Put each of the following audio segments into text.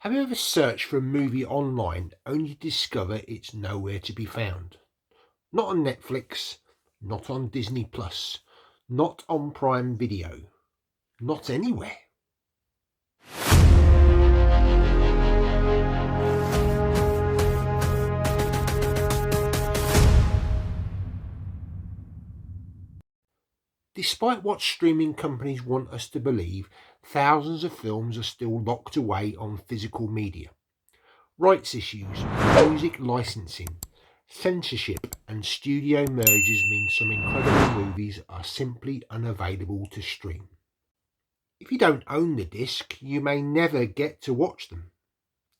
Have you ever searched for a movie online only to discover it's nowhere to be found? Not on Netflix, not on Disney Plus, not on Prime Video, not anywhere. Despite what streaming companies want us to believe, thousands of films are still locked away on physical media. Rights issues, music licensing, censorship and studio mergers mean some incredible movies are simply unavailable to stream. If you don't own the disc, you may never get to watch them.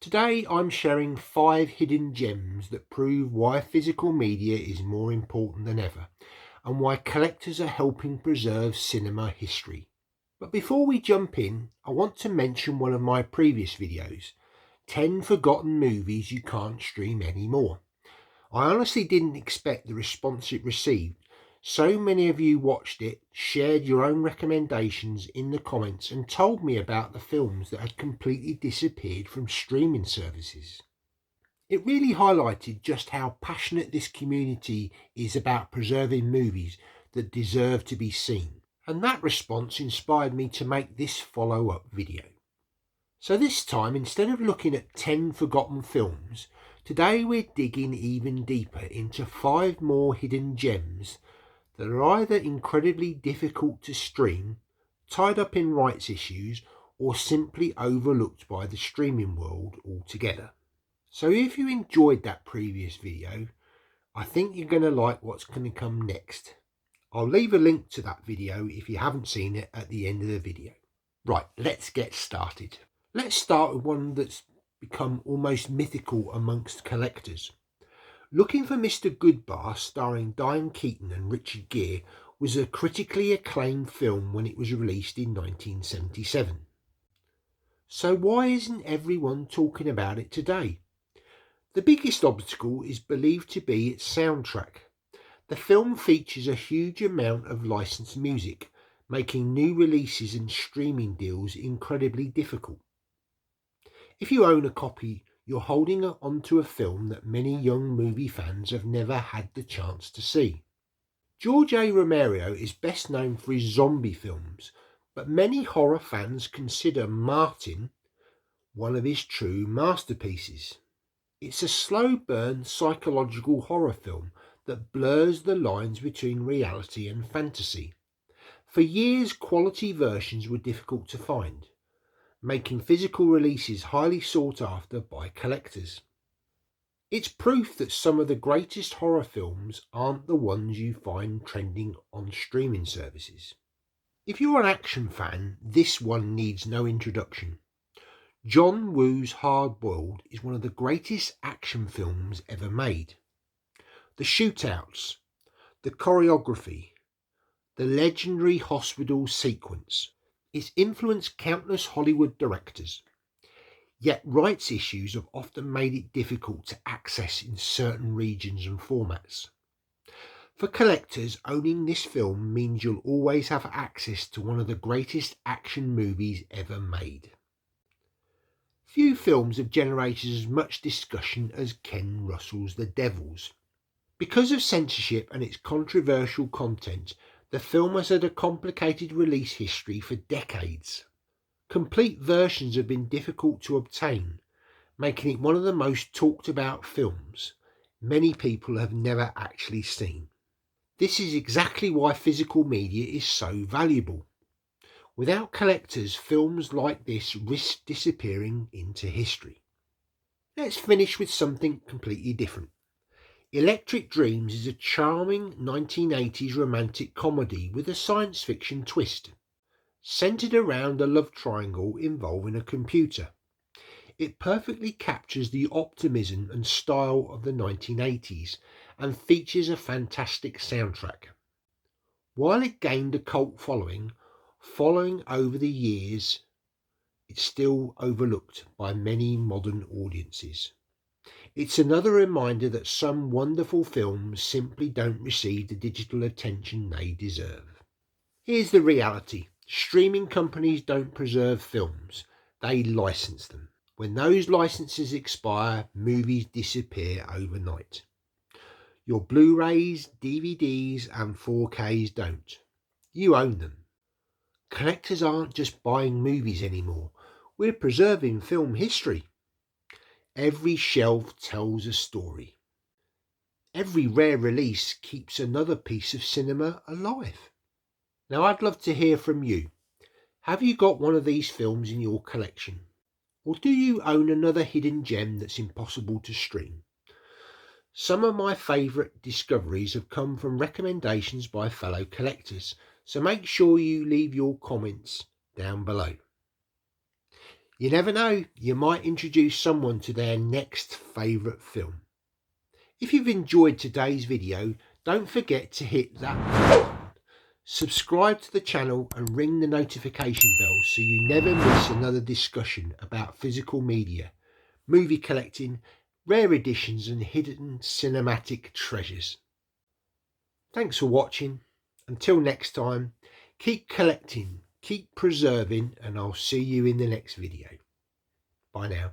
Today I'm sharing 5 hidden gems that prove why physical media is more important than ever and why collectors are helping preserve cinema history. But before we jump in, I want to mention one of my previous videos, 10 forgotten movies you can't stream anymore. I honestly didn't expect the response it received. So many of you watched it, shared your own recommendations in the comments and told me about the films that had completely disappeared from streaming services. It really highlighted just how passionate this community is about preserving movies that deserve to be seen. And that response inspired me to make this follow-up video. So this time, instead of looking at 10 forgotten films, today we're digging even deeper into 5 more hidden gems that are either incredibly difficult to stream, tied up in rights issues, or simply overlooked by the streaming world altogether. So if you enjoyed that previous video, I think you're going to like what's going to come next. I'll leave a link to that video if you haven't seen it at the end of the video. Right, let's get started. Let's start with one that's become almost mythical amongst collectors. Looking for Mr. Goodbar, starring Diane Keaton and Richard Gere, was a critically acclaimed film when it was released in 1977. So why isn't everyone talking about it today? The biggest obstacle is believed to be its soundtrack. The film features a huge amount of licensed music, making new releases and streaming deals incredibly difficult. If you own a copy, you're holding onto a film that many young movie fans have never had the chance to see. George A. Romero is best known for his zombie films, but many horror fans consider Martin one of his true masterpieces. It's a slow burn psychological horror film that blurs the lines between reality and fantasy. For years, quality versions were difficult to find, making physical releases highly sought after by collectors. It's proof that some of the greatest horror films aren't the ones you find trending on streaming services. If you're an action fan, this one needs no introduction. John Woo's Hard Boiled is one of the greatest action films ever made. The shootouts, the choreography, the legendary hospital sequence. It's influenced countless Hollywood directors, yet rights issues have often made it difficult to access in certain regions and formats. For collectors, owning this film means you'll always have access to one of the greatest action movies ever made. Few films have generated as much discussion as Ken Russell's The Devils. Because of censorship and its controversial content, the film has had a complicated release history for decades. Complete versions have been difficult to obtain, making it one of the most talked about films many people have never actually seen. This is exactly why physical media is so valuable. Without collectors, films like this risk disappearing into history. Let's finish with something completely different. Electric Dreams is a charming 1980s romantic comedy with a science fiction twist, centered around a love triangle involving a computer. It perfectly captures the optimism and style of the 1980s and features a fantastic soundtrack. While it gained a cult following over the years, it's still overlooked by many modern audiences. It's another reminder that some wonderful films simply don't receive the digital attention they deserve. Here's the reality. Streaming companies don't preserve films, they license them. When those licenses expire, movies disappear overnight. Your Blu-rays, DVDs and 4Ks don't. You own them. Collectors aren't just buying movies anymore. We're preserving film history. Every shelf tells a story. Every rare release keeps another piece of cinema alive. Now I'd love to hear from you. Have you got one of these films in your collection? Or do you own another hidden gem that's impossible to stream? Some of my favourite discoveries have come from recommendations by fellow collectors, so make sure you leave your comments down below. You never know, you might introduce someone to their next favourite film. If you've enjoyed today's video, don't forget to hit that button. Subscribe to the channel and ring the notification bell so you never miss another discussion about physical media, movie collecting, rare editions and hidden cinematic treasures. Thanks for watching. Until next time, keep collecting, keep preserving, and I'll see you in the next video. Bye now.